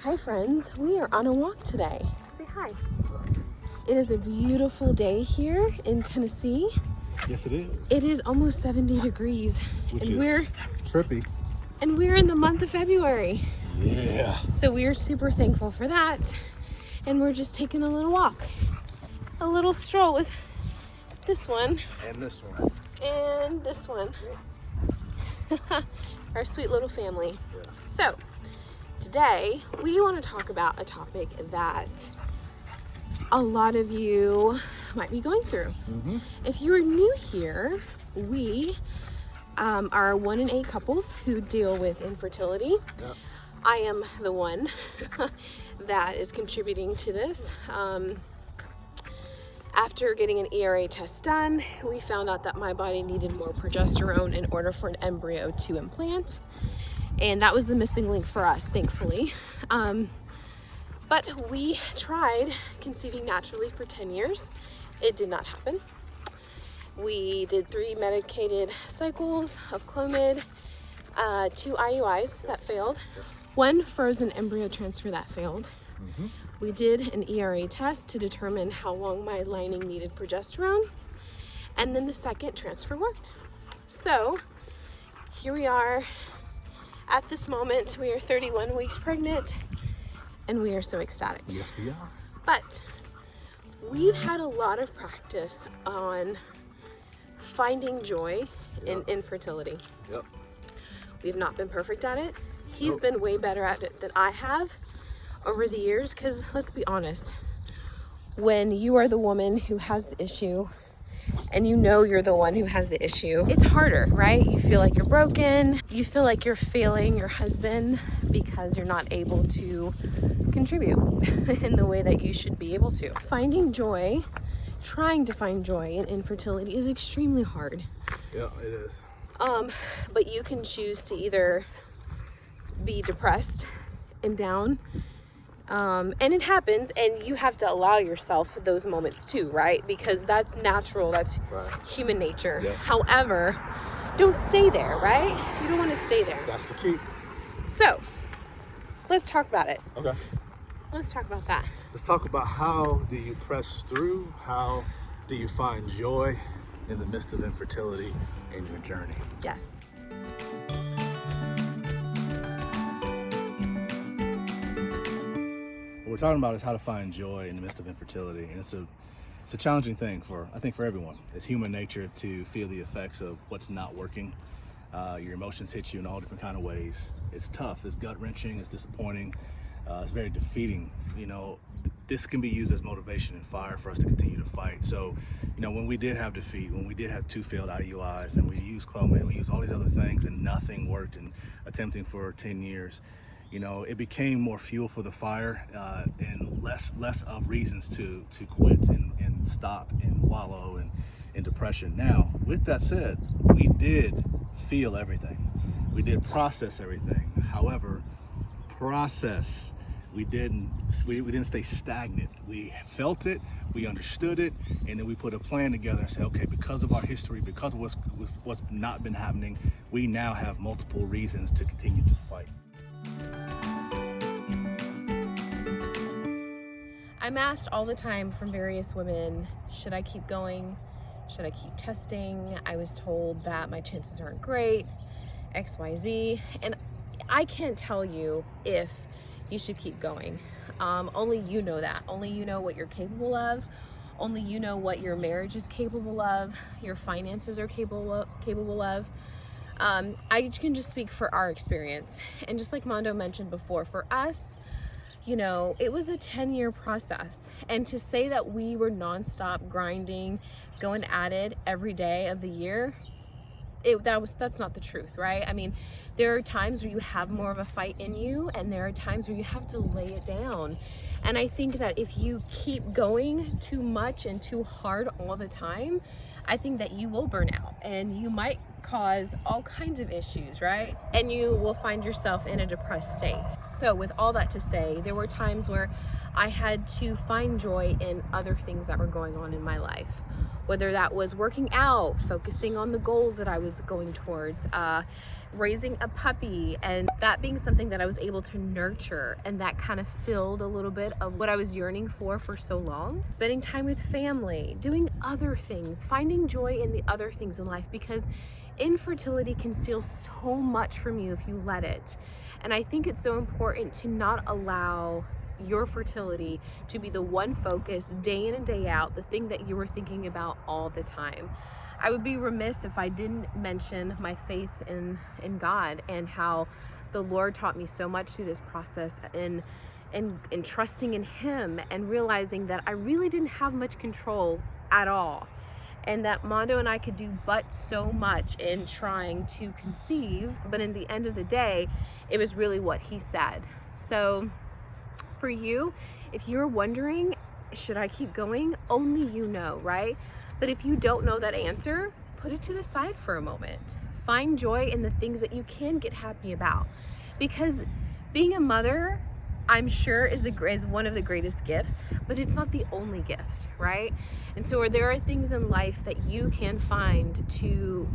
Hi friends, we are on a walk today. Say hi. It is a beautiful day here in Tennessee. Yes, it is. It is almost 70 degrees. Which is trippy. And we're in the month of February. Yeah. So we are super thankful for that. And we're just taking a little walk. A little stroll with this one. And this one. And this one. Our sweet little family. Yeah. So, today we want to talk about a topic that a lot of you might be going through. Mm-hmm. If you are new here, we are 1 in 8 couples who deal with infertility. Yep. I am the one that is contributing to this. After getting an ERA test done, we found out that my body needed more progesterone in order for an embryo to implant. And that was the missing link for us, thankfully. But we tried conceiving naturally for 10 years. It did not happen. We did 3 medicated cycles of Clomid, 2 IUIs that failed, 1 frozen embryo transfer that failed. Mm-hmm. We did an ERA test to determine how long my lining needed progesterone, and then the second transfer worked. So here we are. At this moment, we are 31 weeks pregnant, and we are so ecstatic. Yes, we are. But we've had a lot of practice on finding joy in infertility. Yep. We've not been perfect at it. He's been way better at it than I have over the years, because let's be honest, when you are the woman who has the issue and you know you're the one who has the issue, it's harder, right? You feel like you're broken. You feel like you're failing your husband because you're not able to contribute in the way that you should be able to. Finding joy, trying to find joy in infertility is extremely hard. Yeah, it is. But you can choose to either be depressed and down, and it happens, and you have to allow yourself those moments too, right? Because that's natural, that's human nature. Yep. However, don't stay there, right? You don't want to stay there. That's the key. So, let's talk about it. Okay. Let's talk about that. Let's talk about how do you press through? How do you find joy in the midst of infertility in your journey? Yes. What we're talking about is how to find joy in the midst of infertility, and it's a challenging thing for everyone. It's human nature to feel the effects of what's not working. Your emotions hit you in all different kind of ways. It's tough, it's gut-wrenching, it's disappointing, it's very defeating. You know, this can be used as motivation and fire for us to continue to fight. So, you know, when we did have defeat, when we did have 2 failed IUIs, and we used Clomid, we used all these other things, and nothing worked, and attempting for 10 years, you know, it became more fuel for the fire, and less of reasons to quit and stop and wallow in depression. Now, with that said, we did feel everything. We did process everything. However, we didn't stay stagnant. We felt it, we understood it, and then we put a plan together and said, okay, because of our history, because of what's not been happening, we now have multiple reasons to continue to fight. I'm asked all the time from various women, should I keep going? Should I keep testing? I was told that my chances aren't great, XYZ. And I can't tell you if you should keep going. Only you know that. Only you know what you're capable of. Only you know what your marriage is capable of, your finances are capable of. I can just speak for our experience. And just like Mondo mentioned before, for us, you know, it was a 10-year process. And to say that we were nonstop grinding, going at it every day of the year, that's not the truth, right? I mean, there are times where you have more of a fight in you, and there are times where you have to lay it down. And I think that if you keep going too much and too hard all the time, I think that you will burn out, and you might cause all kinds of issues, right? And you will find yourself in a depressed state. So with all that to say, there were times where I had to find joy in other things that were going on in my life. whether that was working out, focusing on the goals that I was going towards, raising a puppy, and that being something that I was able to nurture, and that kind of filled a little bit of what I was yearning for so long. Spending time with family, doing other things, finding joy in the other things in life, because infertility can steal so much from you if you let it. And I think it's so important to not allow your fertility to be the one focus day in and day out, the thing that you were thinking about all the time. I would be remiss if I didn't mention my faith in God, and how the Lord taught me so much through this process, and trusting in Him, and realizing that I really didn't have much control at all, and that Mondo and I could do but so much in trying to conceive, but in the end of the day, it was really what He said. So for you, if you're wondering, should I keep going? Only you know, right? But if you don't know that answer, put it to the side for a moment. Find joy in the things that you can get happy about. Because being a mother, I'm sure, is one of the greatest gifts, but it's not the only gift, right? And so there are things in life that you can find to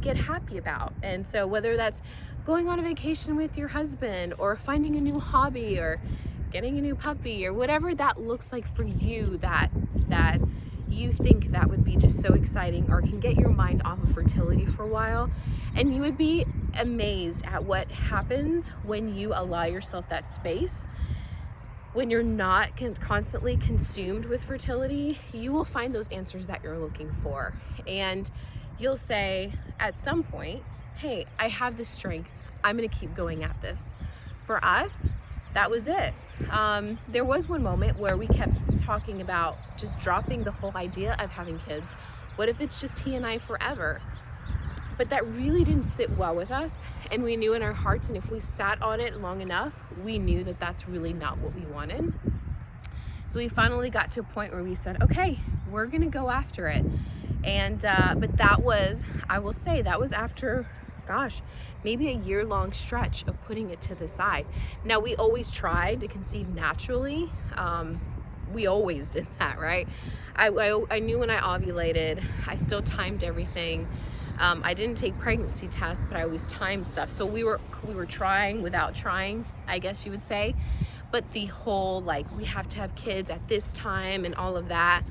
get happy about. And so whether that's going on a vacation with your husband, or finding a new hobby, or getting a new puppy, or whatever that looks like for you, that you think that would be just so exciting, or can get your mind off of fertility for a while. And you would be amazed at what happens when you allow yourself that space. When you're not constantly consumed with fertility, you will find those answers that you're looking for. And you'll say at some point, hey, I have the strength. I'm gonna keep going at this. For us, that was it. There was one moment where we kept talking about just dropping the whole idea of having kids. What if it's just he and I forever? But that really didn't sit well with us, and we knew in our hearts, and if we sat on it long enough, we knew that that's really not what we wanted. So we finally got to a point where we said, okay, we're gonna go after it. And but that was, I will say, that was after, gosh, maybe a year-long stretch of putting it to the side. Now, we always tried to conceive naturally. We always did that, right? I knew when I ovulated. I still timed everything. I didn't take pregnancy tests, but I always timed stuff. So we were trying without trying, I guess you would say. But the whole, like, we have to have kids at this time and all of that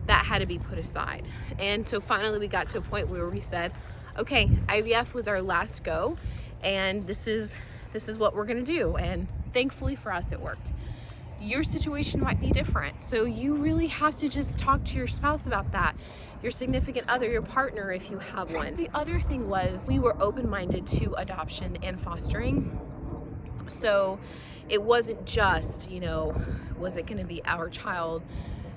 had to be put aside. And so finally we got to a point where we said, okay, IVF was our last go, and this is what we're gonna do. And thankfully for us, it worked. Your situation might be different, so you really have to just talk to your spouse about that, your significant other, your partner, if you have one. The other thing was, we were open-minded to adoption and fostering. So it wasn't just, was it gonna be our child?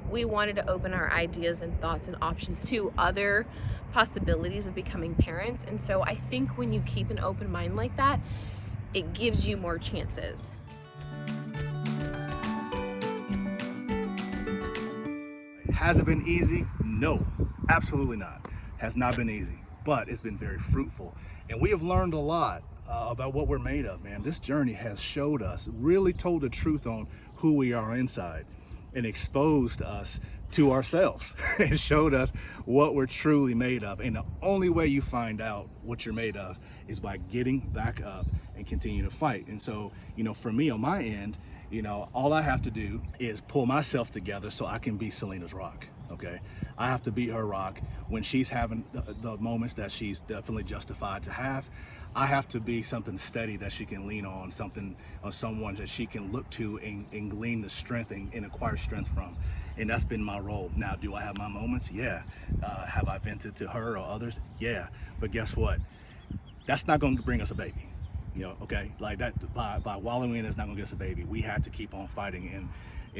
We wanted to open our ideas and thoughts and options to other possibilities of becoming parents. And so I think when you keep an open mind like that, it gives you more chances. Has it been easy? No, absolutely not. Has not been easy, but it's been very fruitful. And we have learned a lot about what we're made of, man. This journey has showed us, really told the truth on who we are inside, and exposed us to ourselves. It showed us what we're truly made of. And the only way you find out what you're made of is by getting back up and continue to fight. And so, for me on my end, all I have to do is pull myself together so I can be Salina's rock, okay? I have to be her rock when she's having the moments that she's definitely justified to have. I have to be something steady that she can lean on, someone that she can look to and glean the strength and acquire strength from. And that's been my role. Now, do I have my moments? Yeah. Have I vented to her or others? Yeah. But guess what? That's not going to bring us a baby. Okay? Like that, by wallowing in, it's not going to get us a baby. We have to keep on fighting. And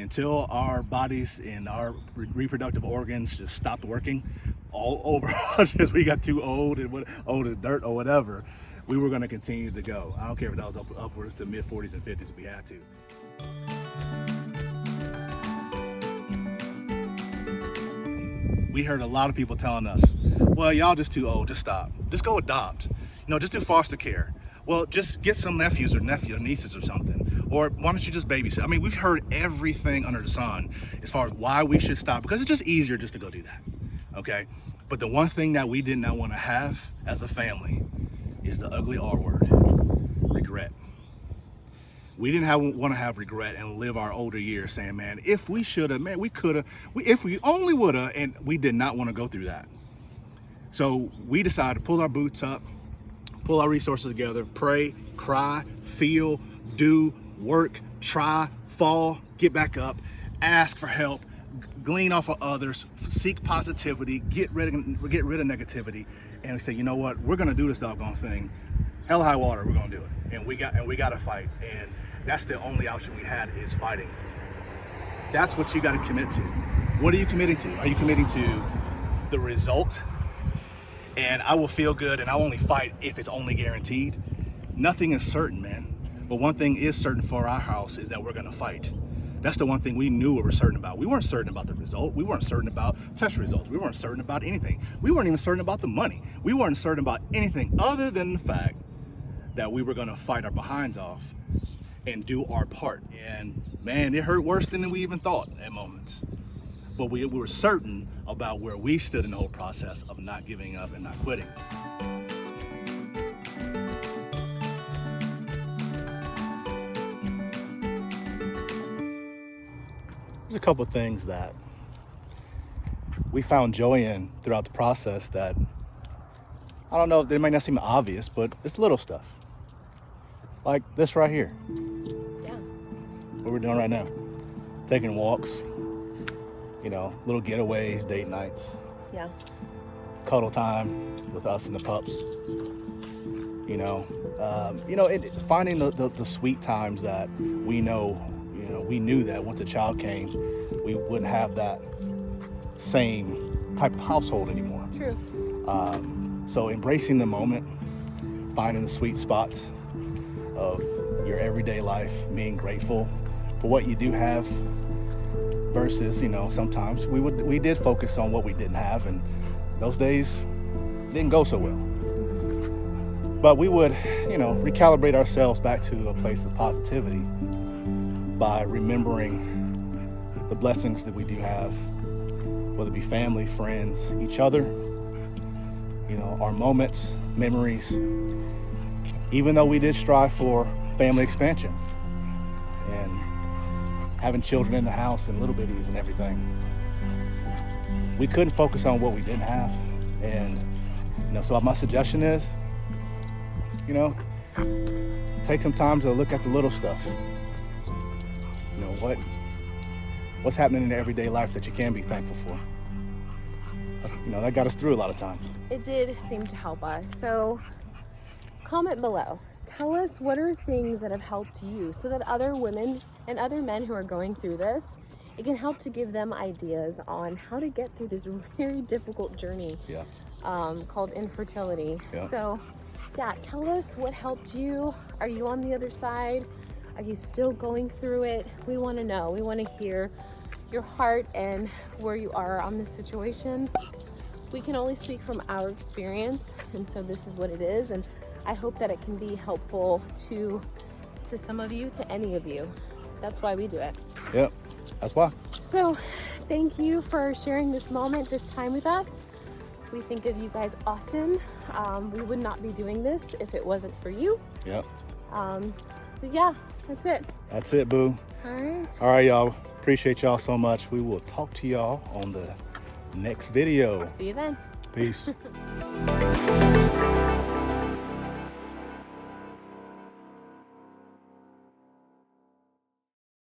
until our bodies and our reproductive organs just stopped working all over us, we got too old and old as dirt or whatever, we were going to continue to go. I don't care if that was upwards to mid 40s and 50s, we had to. We heard a lot of people telling us, well, y'all just too old, just stop. Just go adopt. Just do foster care. Well, just get some nephews or nieces or something. Or why don't you just babysit? I mean, we've heard everything under the sun as far as why we should stop, because it's just easier just to go do that. okay? But the one thing that we did not want to have as a family is the ugly R word, regret. We didn't want to have regret and live our older years saying, man, if we should have, man, we could have, if we only would have, and we did not want to go through that. So we decided to pull our boots up, pull our resources together, pray, cry, feel, do, work, try, fall, get back up, ask for help, glean off of others, seek positivity, get rid of negativity, and we say, you know what, we're gonna do this doggone thing. Hell or high water, we're gonna do it. And we got to fight. And that's the only option we had, is fighting. That's what you got to commit to. What are you committing to? Are you committing to the result? And I will feel good and I'll only fight if it's only guaranteed. Nothing is certain, man. But one thing is certain for our house is that we're gonna fight. That's the one thing we knew we were certain about. We weren't certain about the result. We weren't certain about test results. We weren't certain about anything. We weren't even certain about the money. We weren't certain about anything other than the fact that we were gonna fight our behinds off and do our part. And man, it hurt worse than we even thought at moments. But we were certain about where we stood in the whole process of not giving up and not quitting. There's a couple of things that we found joy in throughout the process that, I don't know, they might not seem obvious, but it's little stuff. Like this right here. Yeah. What we're doing right now. Taking walks, you know, little getaways, date nights. Yeah. Cuddle time with us and the pups. Finding the sweet times that we knew that once a child came, we wouldn't have that same type of household anymore. True. So embracing the moment, finding the sweet spots of your everyday life, being grateful for what you do have versus, sometimes we did focus on what we didn't have, and those days didn't go so well. But we would, recalibrate ourselves back to a place of positivity by remembering the blessings that we do have, whether it be family, friends, each other, our moments, memories, even though we did strive for family expansion and having children in the house and little bitties and everything. We couldn't focus on what we didn't have. And, so my suggestion is, take some time to look at the little stuff. What's happening in everyday life that you can be thankful for. That got us through a lot of times. It did seem to help us. So comment below. Tell us what are things that have helped you so that other women and other men who are going through this, it can help to give them ideas on how to get through this very difficult journey called infertility. Yeah. So tell us what helped you. Are you on the other side? Are you still going through it? We want to know. We want to hear your heart and where you are on this situation. We can only speak from our experience, and so this is what it is, and I hope that it can be helpful to some of you, to any of you. That's why we do it. Yep, that's why. So thank you for sharing this moment, this time with us. We think of you guys often. We would not be doing this if it wasn't for you. Yep. That's it. That's it, boo. All right, y'all. Appreciate y'all so much. We will talk to y'all on the next video. See you then. Peace.